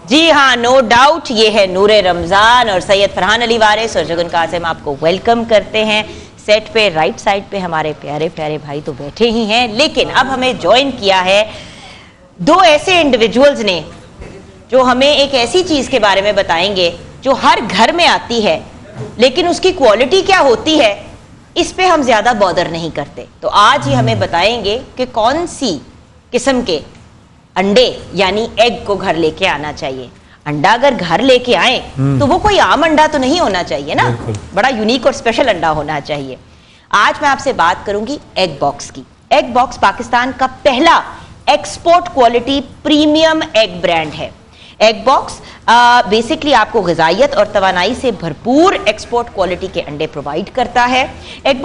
जी हाँ, no doubt ये है नूरे रमजान और सैयद फरहान अली वारिस और जगन कासिम आपको वेलकम करते हैं सेट पे। राइट साइड पे हमारे प्यारे प्यारे भाई तो बैठे ही हैं, लेकिन अब हमें ज्वाइन किया है दो ऐसे इंडिविजुअल्स ने जो हमें एक ऐसी चीज के बारे में बताएंगे जो हर घर में आती है, लेकिन उसकी क्वालिटी क्या होती है इस पे हम ज्यादा बॉदर नहीं करते। तो आज ही हमें बताएंगे कि कौन सी किस्म के अंडे यानी एग को घर लेके आना चाहिए। अंडा अगर घर लेके आए तो वो कोई आम अंडा तो नहीं होना चाहिए ना, बड़ा यूनिक और स्पेशल अंडा होना चाहिए। आज मैं आपसे बात करूंगी एग बॉक्स की। एग बॉक्स पाकिस्तान का पहला export quality premium egg brand है। एग बॉक्स बेसिकली आपको ग़िज़ाइयत और तवानाई से भरपूर एक्सपोर्ट क्वालिटी के अंडे प्रोवाइड करता है। एग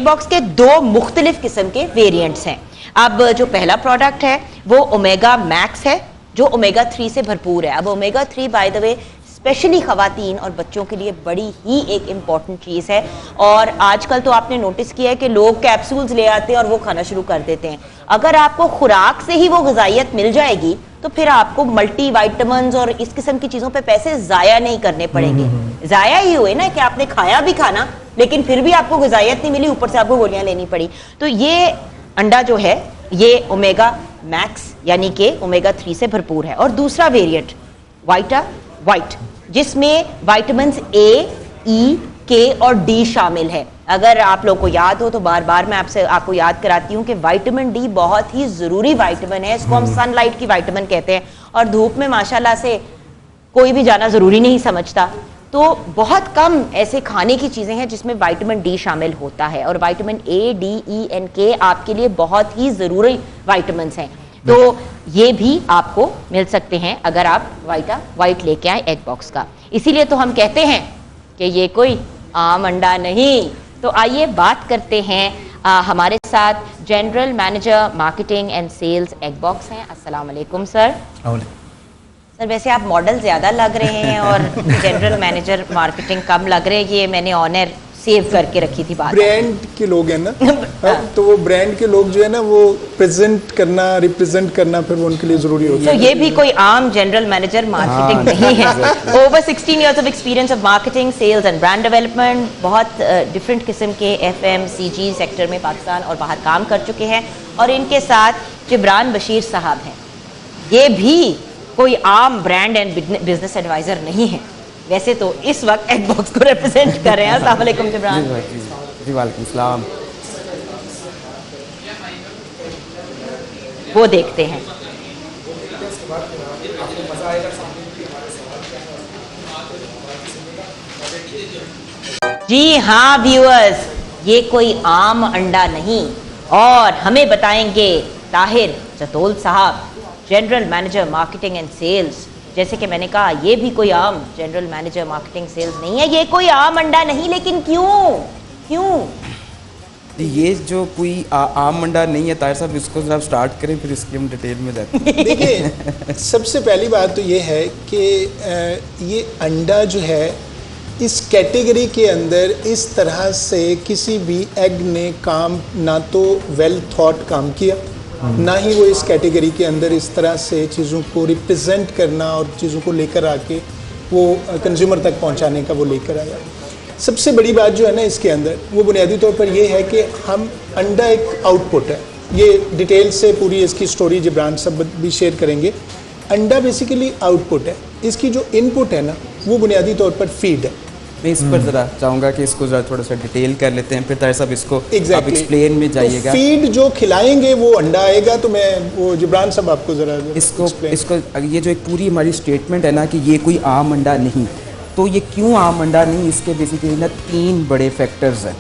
बॉक्स के दो मुख्तलिफ किस्म के वेरिएंट्स हैं। अब जो पहला प्रोडक्ट है वो ओमेगा मैक्स है, जो ओमेगा 3 से भरपूर है। अब omega 3 by the way specially ख़वातीन और बच्चों के लिए बड़ी ही एक इम्पॉर्टेंट चीज़ है। और आजकल तो आपने नोटिस किया है कि लोग कैप्सूल्स ले आते हैं और वो खाना शुरू कर देते हैं। अगर आपको खुराक से ही वो ग़िज़ाइयत मिल जाएगी तो फिर आपको मल्टी वाइटामिन्स और इस किस्म की चीज़ों पे पैसे ज़ाया नहीं करने पड़ेंगे। ज़ाया ही हुए ना कि आपने खाया भी खाना लेकिन फिर भी आपको ग़िज़ाइयत नहीं मिली, ऊपर से आपको गोलियां लेनी पड़ी। तो ये अंडा जो है ये ओमेगा मैक्स यानी कि ओमेगा 3 से भरपूर है। और दूसरा वेरिएंट वाइट जिसमें विटामिन्स ए, ई, के और डी शामिल है। अगर आप लोग को याद हो तो बार बार मैं आपको याद कराती हूँ कि विटामिन डी बहुत ही ज़रूरी विटामिन है। इसको हम सनलाइट की विटामिन कहते हैं और धूप में माशाल्लाह से कोई भी जाना ज़रूरी नहीं समझता। तो बहुत कम ऐसे खाने की चीज़ें हैं जिसमें विटामिन डी शामिल होता है और vitamin A, D, E and के आपके लिए बहुत ही ज़रूरी विटामिन्स हैं। तो ये भी आपको मिल सकते हैं अगर आप वाइट लेके आए एग बॉक्स का। इसीलिए तो हम कहते हैं कि ये कोई आम अंडा नहीं। तो आइए बात करते हैं हमारे साथ general manager marketing and sales egg box हैं। अस्सलाम वालेकुम सर। सर वैसे आप मॉडल ज़्यादा लग रहे हैं और जनरल मैनेजर मार्केटिंग कम लग रहे हैं, ये मैंने ऑनर सेव करके रखी थी बात। ब्रांड के लोग हैं ना तो वो ब्रांड के लोग जो है ना वो प्रेजेंट करना, रिप्रेजेंट करना फिर वो उनके लिए ज़रूरी होता है। तो ये भी कोई आम जनरल मैनेजर मार्केटिंग नहीं है। Over 16 years of experience of marketing, sales and brand development, बहुत डिफरेंट किस्म के FMCG सेक्टर में पाकिस्तान और बाहर काम कर चुके हैं। और इनके साथ जिब्रान बशीर साहब हैं। ये भी कोई आम ब्रांड एंड बिजनेस एडवाइजर नहीं है, वैसे तो इस वक्त एग बॉक्स को रिप्रेजेंट कर रहे हैं। अस्सलाम वालेकुम जिब्रान। जी वालेकुम सलाम। वो देखते हैं। जी हाँ व्यूअर्स, ये कोई आम अंडा नहीं और हमें बताएंगे ताहिर चतोल साहब, general manager marketing and sales. जैसे कि मैंने कहा ये भी कोई आम जनरल मैनेजर मार्केटिंग सेल्स नहीं है, ये कोई आम अंडा नहीं। लेकिन क्यों ये जो कोई आम अंडा नहीं है ताहिर साहब, इसको जरा स्टार्ट करें फिर इसकी हम डिटेल में जाते हैं। देखिए सबसे पहली बात तो ये है कि ये अंडा जो है इस कैटेगरी के अंदर इस तरह से किसी भी एग ने काम ना तो वेल थॉट काम किया, ना ही वो इस कैटेगरी के अंदर इस तरह से चीज़ों को रिप्रेजेंट करना और चीज़ों को लेकर आके वो कंज्यूमर तक पहुंचाने का वो लेकर आया। सबसे बड़ी बात जो है ना इसके अंदर वो बुनियादी तौर पर ये है कि हम अंडा एक आउटपुट है। ये डिटेल से पूरी इसकी स्टोरी जिब्रान सब भी शेयर करेंगे। अंडा बेसिकली आउटपुट है, इसकी जो इनपुट है ना वो बुनियादी तौर पर फीड है। मैं इस पर ज़रा चाहूँगा कि इसको ज़रा थोड़ा सा डिटेल कर लेते हैं, फिर ताहिर साहब इसको आप एक्सप्लेन में जाइएगा। तो फीड जो खिलाएंगे वो अंडा आएगा। तो मैं वो जिब्रान साहब आपको ज़रा इसको ये जो एक पूरी हमारी स्टेटमेंट है ना कि ये कोई आम अंडा नहीं, तो ये क्यों आम अंडा नहीं, इसके बेसिकली ना 3 बड़े फैक्टर्स हैं।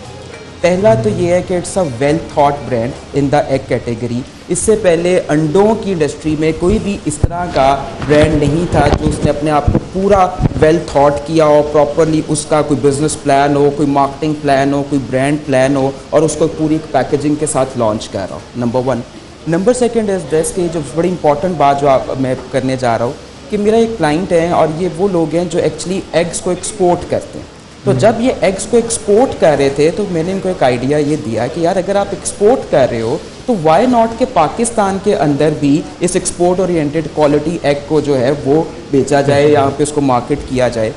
पहला तो ये है कि it's a well thought brand in the egg category. इससे पहले अंडों की इंडस्ट्री में कोई भी इस तरह का ब्रांड नहीं था जो उसने अपने आप को पूरा वेल थॉट किया हो, प्रॉपरली उसका कोई बिजनेस प्लान हो, कोई मार्केटिंग प्लान हो, कोई ब्रांड प्लान हो और उसको पूरी पैकेजिंग के साथ लॉन्च कर रहा हो। नंबर 1। नंबर 2 इस ड्रेस की जो बड़ी इंपॉर्टेंट बात जो मैं करने जा रहा हूँ कि मेरा एक क्लाइंट है और ये वो लोग हैं जो एक्चुअली एग्स को एक्सपोर्ट करते हैं। तो जब ये एग्स को एक्सपोर्ट कर रहे थे तो मैंने इनको एक आइडिया ये दिया कि यार अगर आप एक्सपोर्ट कर रहे हो तो वाई नॉट के पाकिस्तान के अंदर भी इस एक्सपोर्ट ओरिएंटेड क्वालिटी एग को जो है वो बेचा जाए, यहाँ पे उसको मार्केट किया जाए।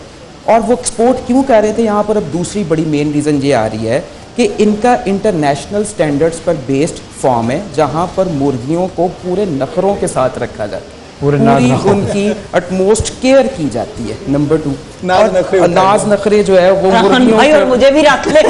और वो एक्सपोर्ट क्यों कर रहे थे, यहाँ पर अब दूसरी बड़ी मेन रीज़न ये आ रही है कि इनका इंटरनेशनल स्टैंडर्ड्स पर बेस्ड फार्म है, जहाँ पर मुर्गियों को पूरे नखरों के साथ रखा जाता है, पूरी उनकी अटमोस्ट केयर की जाती है। नंबर 2, नाज नखरे जो है वो मुर्गियों भाई, और मुझे भी रख ले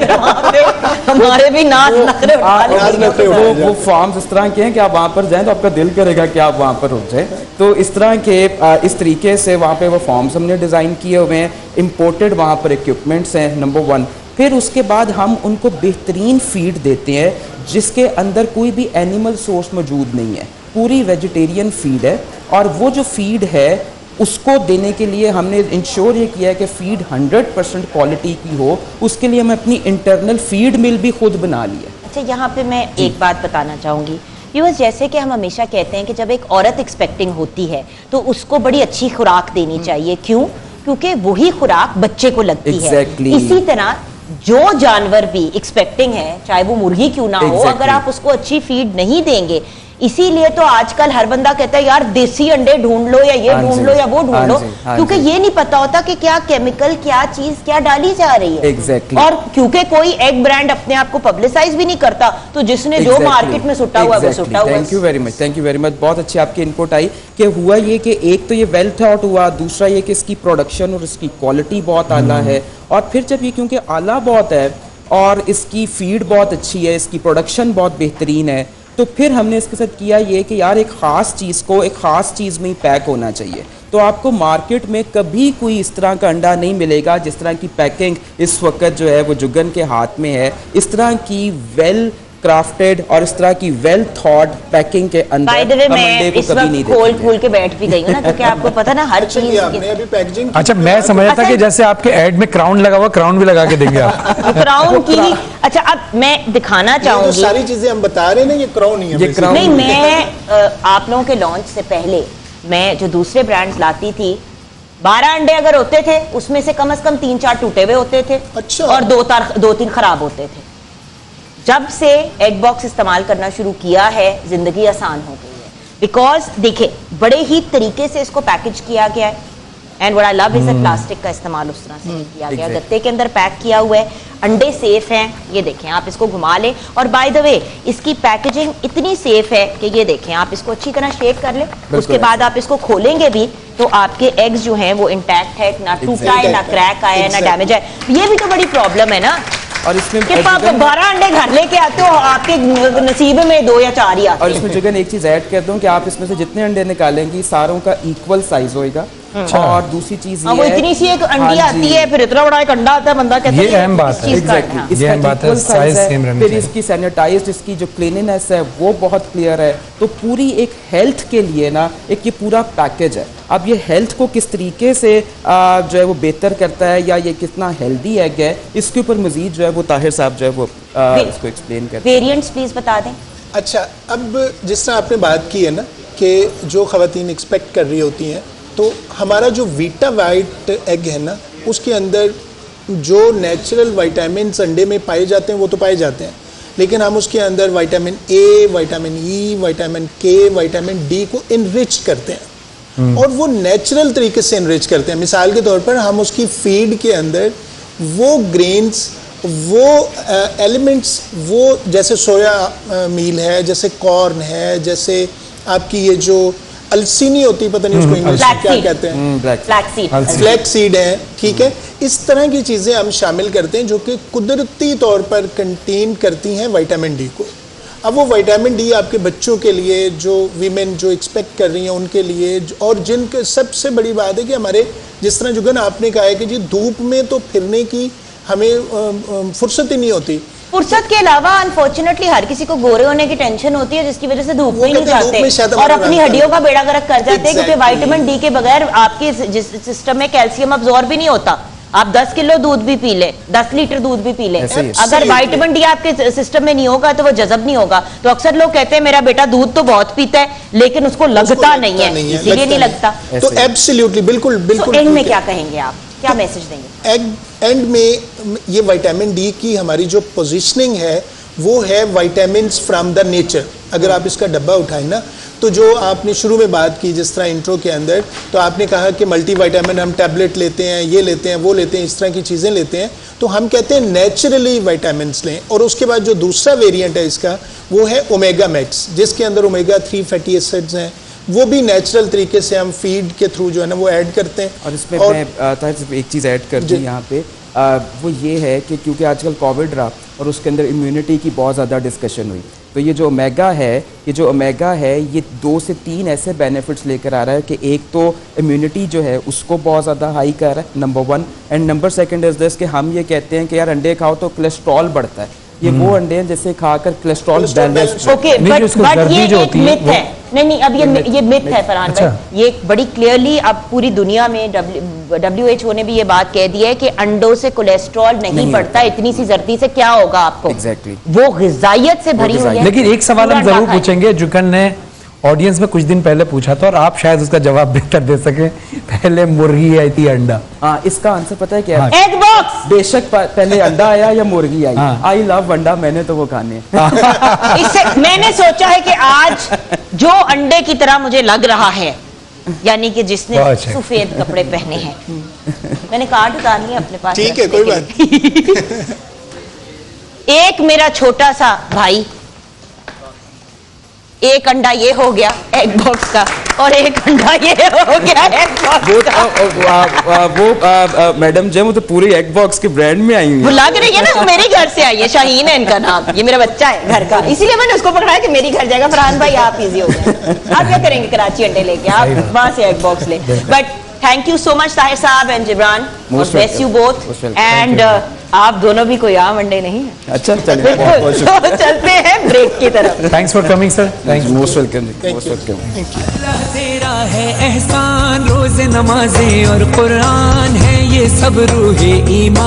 हमारे भी नाज नखरे वो फार्म्स इस तरह के हैं कि आप वहाँ पर जाएं तो आपका दिल करेगा कि आप वहाँ पर रुक जाए। तो इस तरह के इस तरीके से वहाँ पे वो फार्म्स हमने डिज़ाइन किए हुए हैं। इम्पोर्टेड वहाँ पर इक्विपमेंट्स हैं, नंबर 1। फिर उसके बाद हम उनको बेहतरीन फीड देते हैं जिसके अंदर कोई भी एनिमल सोर्स मौजूद नहीं है, पूरी वेजिटेरियन फीड है। और वो जो फीड है उसको देने के लिए हमने इंश्योर ये किया है कि फीड 100% क्वालिटी की हो। उसके लिए हमने अपनी इंटरनल फीड मिल भी खुद बना ली है। अच्छा, यहाँ पे मैं एक बात बताना चाहूँगी व्यूअर्स, जैसे कि हम हमेशा कहते हैं कि जब एक औरत एक्सपेक्टिंग होती है तो उसको बड़ी अच्छी खुराक देनी चाहिए। क्यों? क्योंकि वही खुराक बच्चे को लगती है। इसी तरह जो जानवर भी एक्सपेक्टिंग है, चाहे वो मुर्गी क्यों ना हो, अगर आप उसको अच्छी फीड नहीं देंगे, इसीलिए तो आजकल हर बंदा कहता है यार देसी अंडे ढूंढ लो या ये ढूंढ लो या वो ढूंढ लो, क्योंकि ये नहीं पता होता कि क्या केमिकल, क्या चीज क्या डाली जा रही है। और क्योंकि कोई एग ब्रांड अपने आप को पब्लिसाइज भी नहीं करता, तो जिसने जो मार्केट में सुट्टा हुआ वो सुट्टा हुआ। Thank you very much, thank you very much. बहुत अच्छी आपकी इनपुट आई कि हुआ ये कि एक तो ये वेल थॉट हुआ, दूसरा ये कि इसकी प्रोडक्शन और इसकी क्वालिटी बहुत आला है। और फिर जब ये क्योंकि आला बहुत है और इसकी फीड बहुत अच्छी है, इसकी प्रोडक्शन बहुत बेहतरीन है, तो फिर हमने इसके साथ किया ये कि यार एक ख़ास चीज़ को एक ख़ास चीज़ में ही पैक होना चाहिए। तो आपको मार्केट में कभी कोई इस तरह का अंडा नहीं मिलेगा जिस तरह की पैकिंग इस वक्त जो है वो जुगन के हाथ में है। इस तरह की वेल क्राफ्टेड और इस तरह की वेल थॉट पैकिंग के अंदर मैं इस वक्त खोल के बैठ भी गई हूँ ना, क्योंकि आपको पता ना हर चीज अभी पैकेजिंग। अच्छा, मैं समझ रहा था कि जैसे आपके ऐड में क्राउन लगा हुआ, क्राउन भी लगा के देंगे आप क्राउन की। अच्छा, अब मैं दिखाना चाहूंगी, सारी चीजें हम बता रहे हैं ना, ये क्राउन ही है। नहीं, मैं आप लोगों के लॉन्च से पहले मैं जो दूसरे ब्रांड्स लाती थी, 12 अंडे अगर होते थे उसमें से कम 3-4 टूटे हुए होते थे। अच्छा। और 2-3 खराब होते थे। जब से एग बॉक्स इस्तेमाल करना शुरू किया है, जिंदगी आसान हो गई है। बिकॉज देखिए, बड़े ही तरीके से इसको पैकेज किया गया है। And what I love is plastic का इस्तेमाल उस तरह से नहीं किया गया, गत्ते के अंदर पैक किया हुआ है। अंडे सेफ हैं, ये देखें, आप इसको घुमा लें। और बाय द वे इसकी पैकेजिंग इतनी सेफ है कि ये देखें, आप इसको अच्छी तरह शेक कर लें, उसके बाद आप इसको खोलेंगे भी तो आपके एग्स जो हैं वो इंटैक्ट है, ना टूटा है, ना क्रैक आया है, ना डैमेज है। ये भी तो बड़ी प्रॉब्लम है ना। और इसमें आप 12 अंडे घर लेके आते हो, आपके नसीब में 2 या 4 ही आते हैं। और इसमें जुगन एक चीज ऐड कर दूं कि आप इसमें से जितने अंडे निकालेंगी सारों का इक्वल साइज होएगा। और दूसरी चीज ये है, इतनी सी एक अंडी आती है, फिर इतना बड़ा एक अंडा आता है, बंदा कहता है ये अहम बात है। एग्जैक्टली, ये अहम बात है, साइज सेम रहना फिर इसकी सैनिटाइज्ड, इसकी जो क्लीनिनेस है वो बहुत क्लियर है। तो पूरी एक हेल्थ के लिए ना एक ये पूरा पैकेज है। अब ये हेल्थ को किस तरीके से जो है वो बेहतर करता है या ये कितना हेल्दी एग है, इसके ऊपर मजीद जो है वो ताहिर साहब जो है वो इसको एक्सप्लेन करते हैं। वेरिएंट्स प्लीज बता दें। अच्छा, अब जिस तरह आपने बात की है ना कि जो ख़वातीन एक्सपेक्ट कर रही होती हैं, तो हमारा जो वीटा वाइट एग है ना, उसके अंदर जो नेचुरल विटामिन्स अंडे में पाए जाते हैं वो तो पाए जाते हैं, लेकिन हम उसके अंदर vitamin A, vitamin E, vitamin के, विटामिन डी को इनरिच करते हैं। और वो नेचुरल तरीके से इनरिच करते हैं। मिसाल के तौर पर हम उसकी फीड के अंदर वो ग्रेन्स, वो एलिमेंट्स, वो जैसे सोया मील है, जैसे कॉर्न है, जैसे आपकी ये जो अलसी नहीं होती, पता नहीं उसको इंग्लिश में क्या कहते हैं, फ्लैक्स सीड है, ठीक है। इस तरह की चीज़ें हम शामिल करते हैं जो कि कुदरती तौर पर कंटेन करती हैं विटामिन डी को। अब वो विटामिन डी आपके बच्चों के लिए, जो वीमेन जो एक्सपेक्ट कर रही हैं उनके लिए, और जिनके सबसे बड़ी बात है कि हमारे, जिस तरह जुगन आपने कहा है कि जी धूप में तो फिरने की हमें फुर्सत ही नहीं होती। फुर्सत के अलावा अनफॉर्चुनेटली हर किसी को गोरे होने की टेंशन होती है, जिसकी वजह से धूप में नहीं जाते और अपनी हड्डियों का बेड़ा गर्क कर जाते हैं, क्योंकि विटामिन डी के बगैर आपके सिस्टम में कैल्शियम अब्सॉर्ब भी नहीं होता। आप 10 किलो दूध भी पी ले, 10 लीटर दूध भी पी ले, अगर विटामिन डी आपके सिस्टम में नहीं होगा तो वो जज्ब नहीं होगा। तो अक्सर लोग कहते हैं मेरा बेटा दूध तो बहुत पीता है लेकिन उसको लगता नहीं है, इसीलिए नहीं लगता। तो एब्सोल्युटली, बिल्कुल बिल्कुल। एंड में क्या कहेंगे आप, क्या मैसेज देंगे? एंड में ये विटामिन डी की हमारी जो पोजीशनिंग है वो है विटामिन्स फ्रॉम द नेचर। अगर आप इसका डब्बा उठाएं ना, तो जो आपने शुरू में बात की जिस तरह इंट्रो के अंदर, तो आपने कहा कि मल्टीविटामिन हम टैबलेट लेते हैं, ये लेते हैं, वो लेते हैं, इस तरह की चीज़ें लेते हैं, तो हम कहते हैं नेचुरली विटामिन्स लें। और उसके बाद जो दूसरा वेरिएंट है इसका, वो है ओमेगा मैक्स, जिसके अंदर ओमेगा 3 फैटी एसिड्स हैं, वो भी नेचुरल तरीके से हम फीड के थ्रू जो है ना वो ऐड करते हैं। और इसमें मैं ताहिर सिर्फ एक चीज़ ऐड कर दूँ यहाँ पे, वो ये है कि क्योंकि आजकल कोविड रहा और उसके अंदर इम्यूनिटी की बहुत ज़्यादा डिस्कशन हुई, तो ये जो ओमेगा है, ये 2 से 3 ऐसे बेनिफिट्स लेकर आ रहा है कि एक तो इम्यूनिटी जो है उसको बहुत ज़्यादा हाई कर रहा है, number 1, and number 2 is this कि हम ये कहते हैं कि यार अंडे खाओ तो कोलेस्ट्रॉल बढ़ता है, ये वो अंडे हैं जिसे खाकर कोलेस्ट्रॉल बैलेंस। ओके, बट ये एक मिथ है। नहीं, अब ये मिथ है फरहान भाई, ये बड़ी क्लियरली अब पूरी दुनिया में WHO ने भी ये बात कह दी है कि अंडों से कोलेस्ट्रॉल नहीं बढ़ता, इतनी सी जर्दी से क्या होगा आपको। एग्जैक्टली, वो ग़िज़ाइयत से भरी हुई है। लेकिन एक सवाल हम जरूर पूछेंगे, जुकन ने ऑडियंस में कुछ दिन पहले पूछा था और आप शायद उसका जवाब बेहतर दे सके, पहले मुर्गी आई थी अंडा? हाँ, इसका आंसर पता है क्या है? Egg box. बेशक पहले अंडा आया या मुर्गी आई, आई लव अंडा, मैंने तो वो खाने। इससे मैंने सोचा है कि आज जो अंडे की तरह मुझे लग रहा है, यानी कि जिसने सफेद कपड़े पहने हैं, मैंने कार्ड उतार लिया अपने पास। ठीक है, कोई बात नहीं। एक मेरा छोटा सा भाई, एक अंडा ये हो गया एग बॉक्स का, और एक अंडा ये हो गया एग बॉक्स का। वो मैडम जो वो तो पूरी एग बॉक्स के ब्रांड में आई हुई है। वो लग रही है ना, वो मेरे घर से आई है, शाहीन है इनका नाम, ये मेरा बच्चा है घर का, इसीलिए मैंने उसको पकड़ाया कि मेरी घर जाएगा। फरहान भाई आप इजी हो गए, आप क्या करेंगे कराची अंडे लेके, आप वहां से एग बॉक्स ले। But thank you so much Tahir sahab and Jibran, bless you both, and आप दोनों भी कोई आम अंडे नहीं है। अच्छा, चलिए तो चलते हैं ब्रेक की तरफ। Thanks for coming sir, thanks, most welcome, most welcome. तेरा है एहसान, रोज़ नमाज़ें और कुरान है ये सब रूहे ईमान।